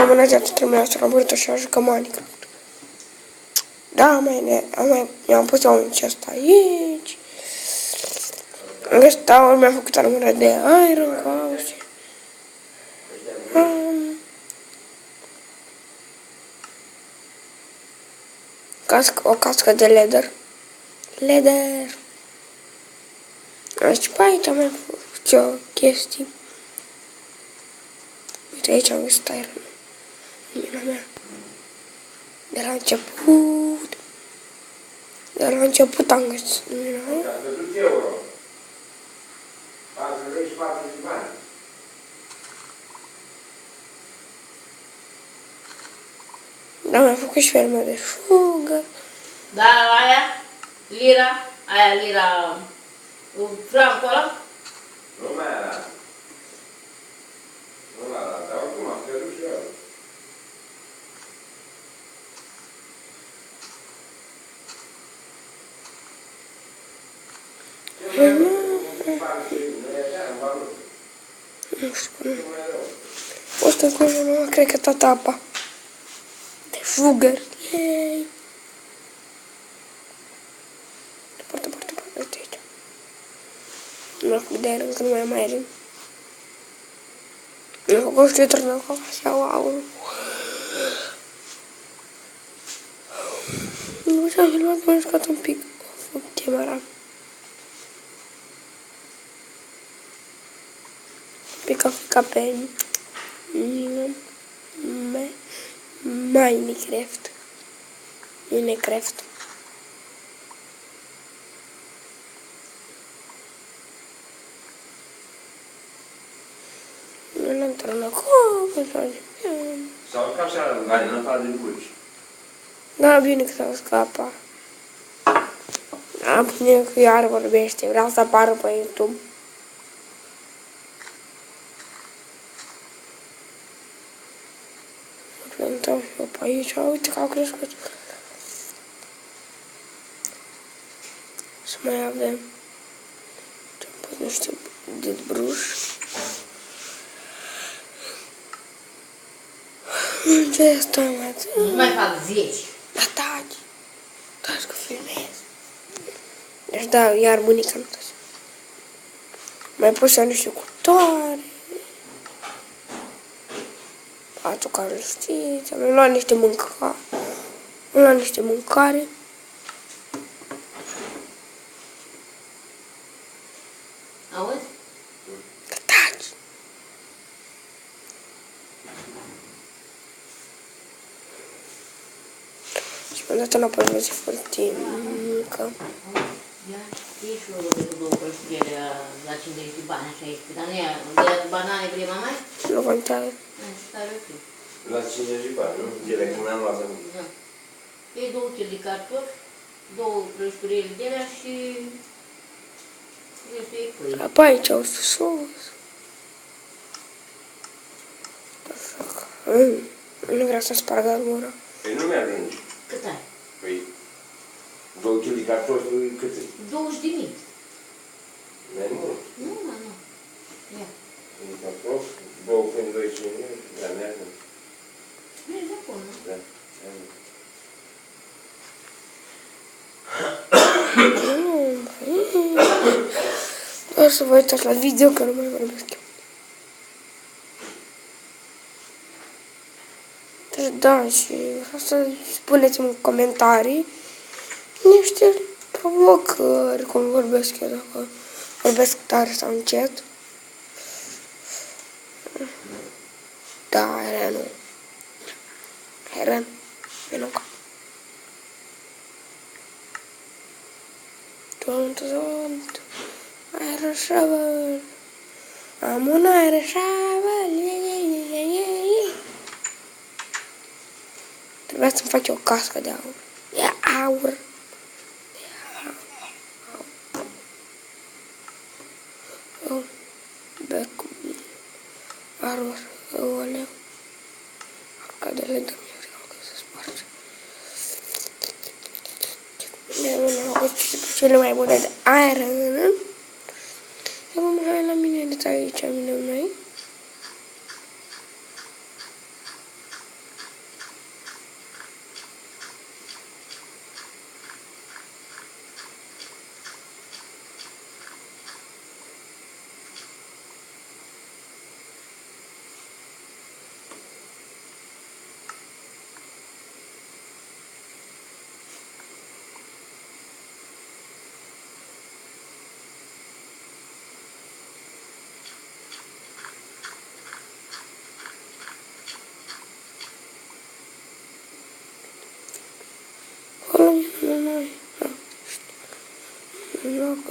amenajat trebuie să rămâne și a jucat Minecraft. Da, mi-am pus oamenii ăsta aici. Ăsta ori mi-a făcut armură de iron, cauzi. O cască de leather. Și pe aici am făcut eu chestii. Uite, aici am găsit iron. Mina mea. De la început am găsit mina mea. Da, mi-a făcut și fermă de sugar. Da, aia lira, francul ăla? Nu mai arată. Nu mai arată, dar oricum am pierdut și eu. Nu știu cum. Ăsta cu mama, cred că toată apa. De sugar. Yay! Departe, uite aici. Nu cu de aer, încă nu mai are. Nu făcut și trână cu așa, wow. Nu știu, am luat, m-am jucat un pic cu camera. Pica pe Minecraft. Nu l-am trănat acum, Sau ca așa, în afară din bulci. da, bine că s-au scăpat. Da, bine că iar vorbește, vreau să apară pe YouTube. Plantăm și eu pe aici, uite că au crescut. Să mai avem niște dezbruș. Ce stai, mă? Nu mai fac 10. Da, taci că filmez. Deci da, iar bunica nu taci. Mai pus să niște cutoare. Patul care știți, am luat niște mâncare. Auzi? Da, taci. Și mi-am dat înapoi o zi foarte mică. Ia, știi și eu de două prăștire la 50 de bani, așa este. Dar nu e, de banane prima mai? Nu contează. Și tare ok. La 50 de bani, nu? Ele cum le-am luat în... Da. Iei 2 kg de cartofi, 2 prășturele de alea și... Restul e pâine. Apoi aici au sus. Nu vreau să sparg armura. Păi nu mi-ajunge. Cât ai? Păi 2 kg de cartofi, cât e? 20.000. Mai mult. Nu. Ia. Un cartofi, 2 pâini, 2 cine, dar mi-ajunge. Mergi de acolo, nu? Da. O să vă uitați la video, că nu mai vorbesc eu. Deci da, și vreau să spuneți în comentarii niște provocări, cum vorbesc eu, dacă vorbesc tare sau încet. Da, Eren, vino ca. Don't. Iron shovel. Am un iron shovel. Trebuia să-mi fac o cască de aur. De aur. Becul. Armor. Oleu. Arcadele de mie vreau că se sparge. Cele mai bune de iron. Acum hai la mine de aici, mine mai.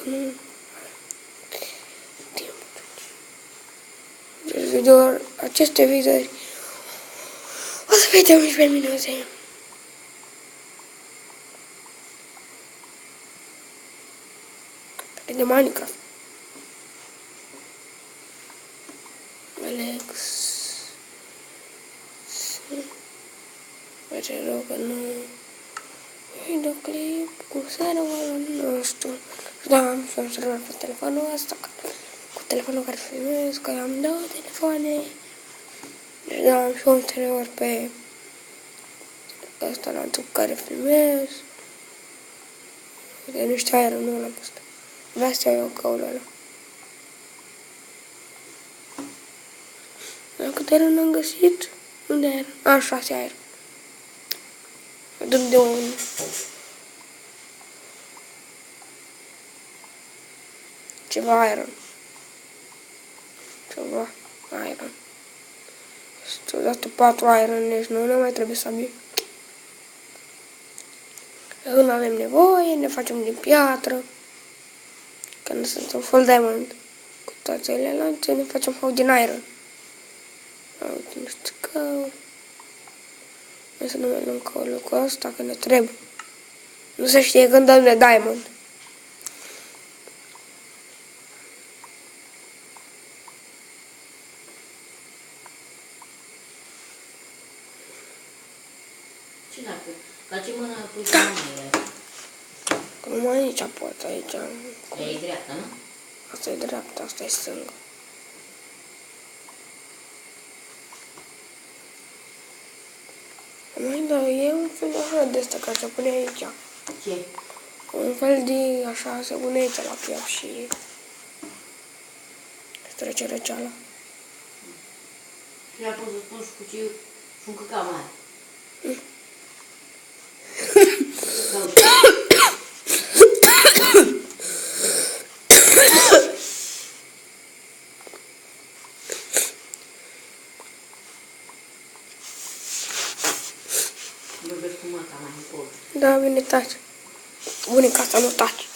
nu... Deci aceste videouri o să fie de 11 minute. De Minecraft. Alex. Face rău că nu... Videoclip cu serverul nostru. Da, am și un server pe telefonul ăsta. Cu telefonul care filmez, că am 2 telefoane. Deci da, am și un server pe ăsta la YouTube care filmez. De nu știu aerul, nu l-am pus. Vreau să iau căul ăla. Dar cât aer n-am găsit? Unde aer? A, 6 aer. Dăm de un... Ceva iron. Ceva iron. Ți-au dat 4 iron, deci nu mai trebuie să abim. Nu avem nevoie, ne facem din piatră. Că nu sunt un full diamond. Cu toate celelalte ne facem hau din iron. Uite, nu știu că... Noi să nu mai luăm căulul cu ăsta, că ne trebuie. Nu se știe când dăm de diamond. Ce dacă? La ce mână pui pe mâine? Că numai aici pot, aici. E dreapta, nu? Asta e dreapta, asta e stânga. Mai da, e un fel de așa de ăsta care se pune aici. Ce? Un fel de așa se pune aici la piept și se trece răceala. Și a pus să spun și cuțiul și un căcau mare. Vorbesc cu măta mai în pol. Da, bine, taci. Bunica asta nu taci.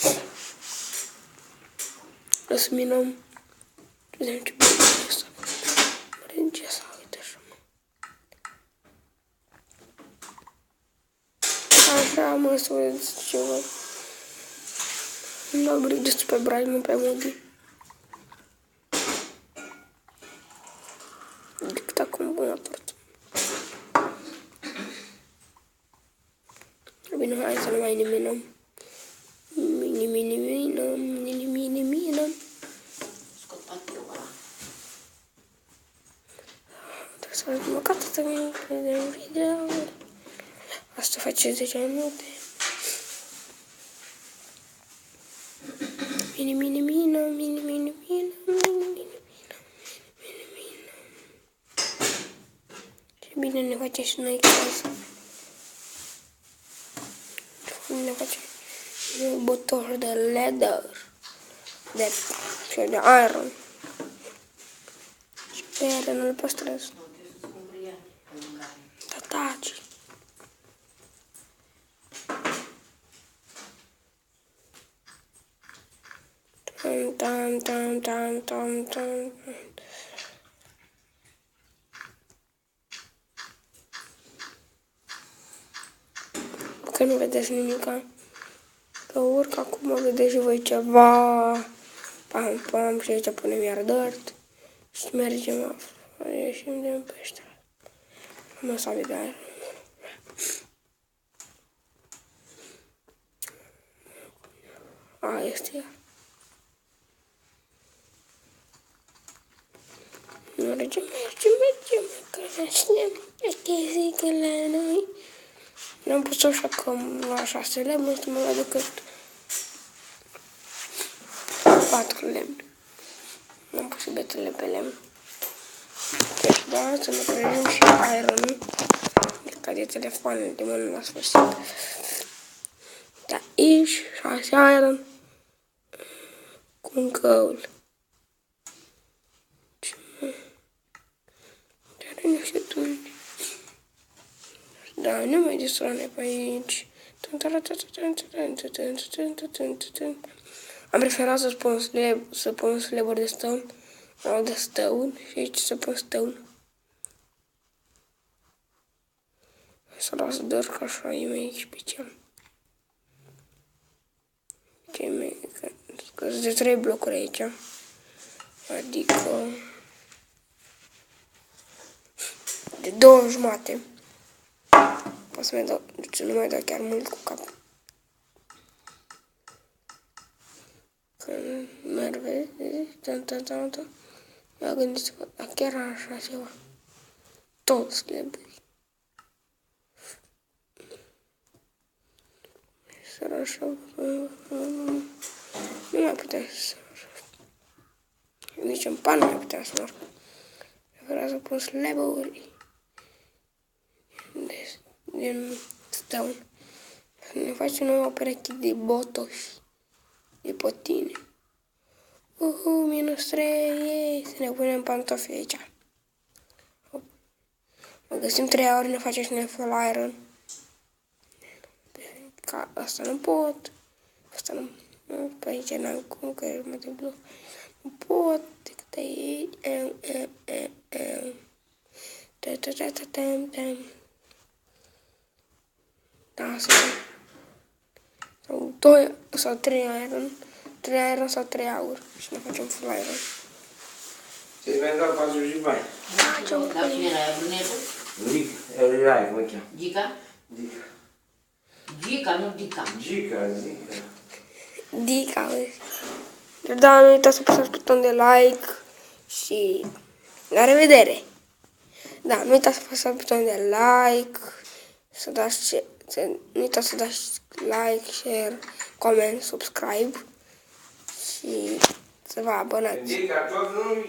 O să minăm. Vedem ce bine e asta. Mărânge asta, uite așa. Așa, mă, să vedeți ceva. Nu am brigit pe braj, nu pe mudi. Decât acum bună portă. Bine, hai să nu mai eliminăm. Eliminăm. Scot patrul ăla. Trebuie să arăt măcar să vedem video. Asta face 10 minute. Eliminăm. Ce bine ne face și noi casă. Ne facem butor de leather, și de iron. Și pe iron nu-l păstrez. Nu, trebuie să-ți cumpăr ea pe mâncare. Da, taci. Tam. Că nu vedeți nimica. Că urc acum vedeți și voi ceva. Pam, și aici punem iar dirt. Și mergem, ieșim din peșteră. Am lăsat de aer. A, este ea. Mergem, că suntem chestii la noi. Ne-am pus așa cam la 6 lemn, nu știu mai la decât 4 lemn. Ne-am pus și betele pe lemn. Deci da, să ne prăjim și iron-ul. De cade telefoanele de mână la sfârșit. Da, aici 6 iron cu un căul. Dar nu știu tu. Da, nu mai distrane pe aici. Am preferat să pun slaburi de stone, sau de stone, și aici să pun stone. Să las doar că așa e mai special. Că sunt de 3 blocuri aici. Adică de 2 jumate. O să mai dau, deci nu mai dau chiar mult cu cap. Când merg, vezi, ia gândiți-vă, dar chiar așa ceva. Tot slaburi. Să așa, nu mai putem să nici în pan nu mai putem să merg. Vreau să pun slaburi din stone. Să ne facem o pereche de botoși de potine. -3, să ne punem pantofi aici. Găsim 3 ori, ne facem și noi full iron. Ca asta nu pot. Asta nu. Pe aici n-am cum, că e mai de bloc. Nu pot. Decât aici. Da, sau 2 sau 3 iron. 3 iron sau 3 aur. Și ne facem full iron. Ți-ai mai dat 40 de bani. Dar cine era brunetul? Lic, Rai, mă cheam. Gica? Dica. Gica, nu Dica. Gica. Dica, vezi. Da, nu uitați să apăsați butonul de like și la revedere! Da, nu uitați să apăsați butonul de like, nu uitați să dați like, share, comment, subscribe și să vă abonați. Dica, tot nu